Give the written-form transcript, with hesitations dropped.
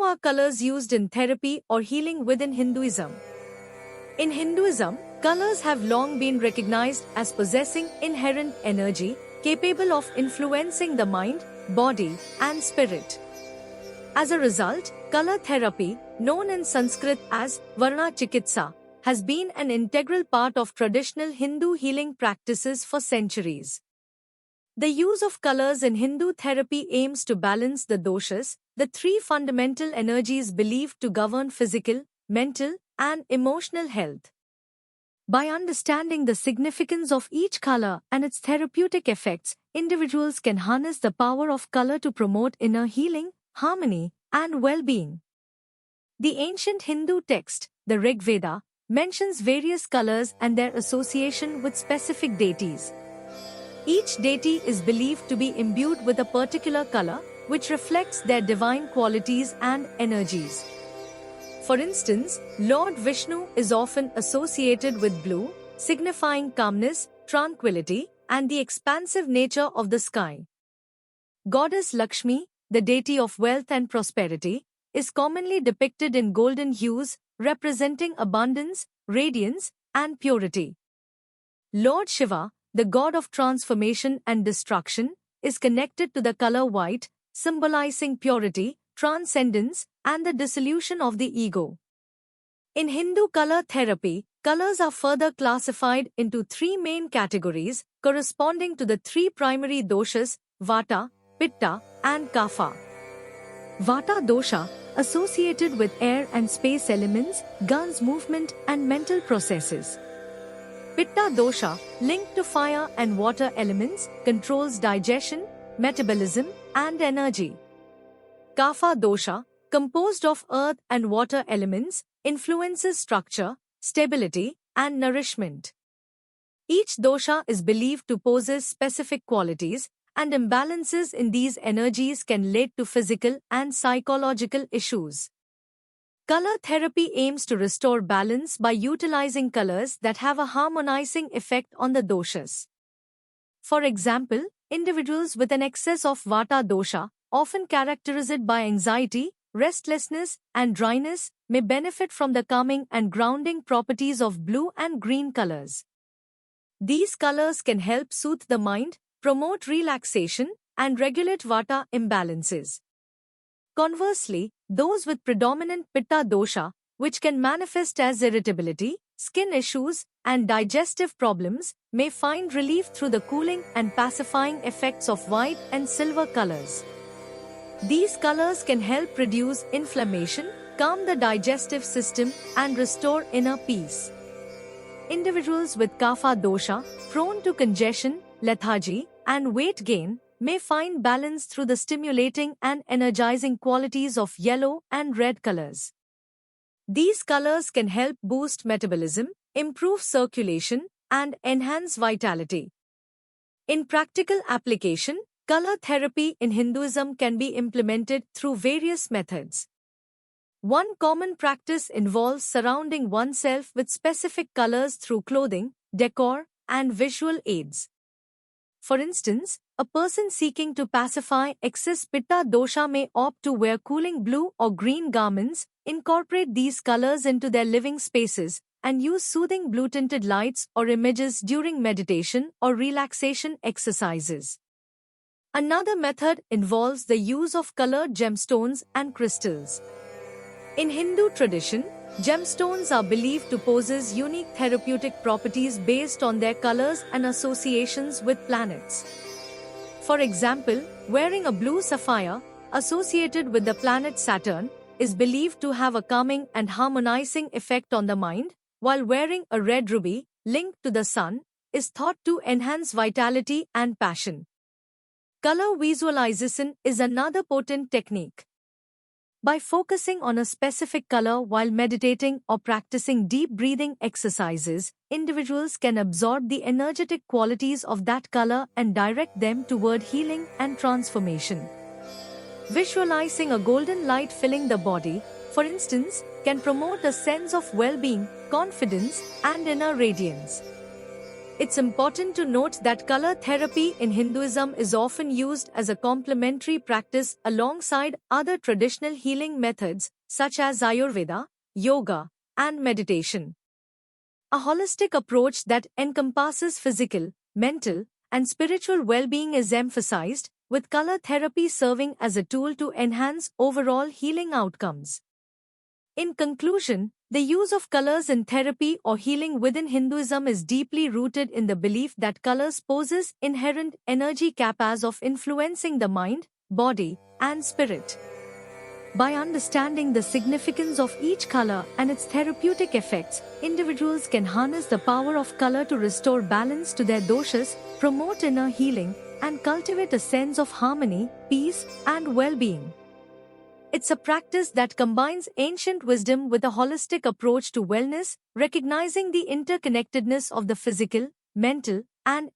are colors used in therapy or healing within Hinduism? In Hinduism, colors have long been recognized as possessing inherent energy, capable of influencing the mind, body, and spirit. As a result, color therapy, known in Sanskrit as Varna Chikitsa, has been an integral part of traditional Hindu healing practices for centuries. The use of colors in Hindu therapy aims to balance the doshas, the three fundamental energies believed to govern physical, mental, and emotional health. By understanding the significance of each color and its therapeutic effects, individuals can harness the power of color to promote inner healing, harmony, and well-being. The ancient Hindu text, the Rig Veda, mentions various colors and their association with specific deities. Each deity is believed to be imbued with a particular color, which reflects their divine qualities and energies. For instance, Lord Vishnu is often associated with blue, signifying calmness, tranquility, and the expansive nature of the sky. Goddess Lakshmi, the deity of wealth and prosperity, is commonly depicted in golden hues, representing abundance, radiance, and purity. Lord Shiva, the god of transformation and destruction, is connected to the color white, symbolizing purity, transcendence, and the dissolution of the ego. In Hindu color therapy, colors are further classified into three main categories, corresponding to the three primary doshas, Vata, Pitta, and Kapha. Vata dosha, associated with air and space elements, governs movement and mental processes. Pitta dosha, linked to fire and water elements, controls digestion, metabolism, and energy. Kapha dosha, composed of earth and water elements, influences structure, stability, and nourishment. Each dosha is believed to possess specific qualities, and imbalances in these energies can lead to physical and psychological issues. Color therapy aims to restore balance by utilizing colors that have a harmonizing effect on the doshas. For example, individuals with an excess of Vata dosha, often characterized by anxiety, restlessness, and dryness, may benefit from the calming and grounding properties of blue and green colors. These colors can help soothe the mind, promote relaxation, and regulate Vata imbalances. Conversely, those with predominant Pitta dosha, which can manifest as irritability, skin issues, and digestive problems, may find relief through the cooling and pacifying effects of white and silver colors. These colors can help reduce inflammation, calm the digestive system, and restore inner peace. Individuals with Kapha dosha, prone to congestion, lethargy, and weight gain, may find balance through the stimulating and energizing qualities of yellow and red colors. These colors can help boost metabolism, improve circulation, and enhance vitality. In practical application, color therapy in Hinduism can be implemented through various methods. One common practice involves surrounding oneself with specific colors through clothing, decor, and visual aids. For instance, a person seeking to pacify excess Pitta dosha may opt to wear cooling blue or green garments, incorporate these colors into their living spaces, and use soothing blue-tinted lights or images during meditation or relaxation exercises. Another method involves the use of colored gemstones and crystals. In Hindu tradition, gemstones are believed to possess unique therapeutic properties based on their colors and associations with planets. For example, wearing a blue sapphire, associated with the planet Saturn, is believed to have a calming and harmonizing effect on the mind, while wearing a red ruby, linked to the sun, is thought to enhance vitality and passion. Color visualization is another potent technique. By focusing on a specific color while meditating or practicing deep breathing exercises, individuals can absorb the energetic qualities of that color and direct them toward healing and transformation. Visualizing a golden light filling the body, for instance, can promote a sense of well-being, confidence, and inner radiance. It's important to note that color therapy in Hinduism is often used as a complementary practice alongside other traditional healing methods such as Ayurveda, yoga, and meditation. A holistic approach that encompasses physical, mental, and spiritual well-being is emphasized, with color therapy serving as a tool to enhance overall healing outcomes. In conclusion, the use of colors in therapy or healing within Hinduism is deeply rooted in the belief that colors possess inherent energy capacities of influencing the mind, body, and spirit. By understanding the significance of each color and its therapeutic effects, individuals can harness the power of color to restore balance to their doshas, promote inner healing, and cultivate a sense of harmony, peace, and well-being. It's a practice that combines ancient wisdom with a holistic approach to wellness, recognizing the interconnectedness of the physical, mental, and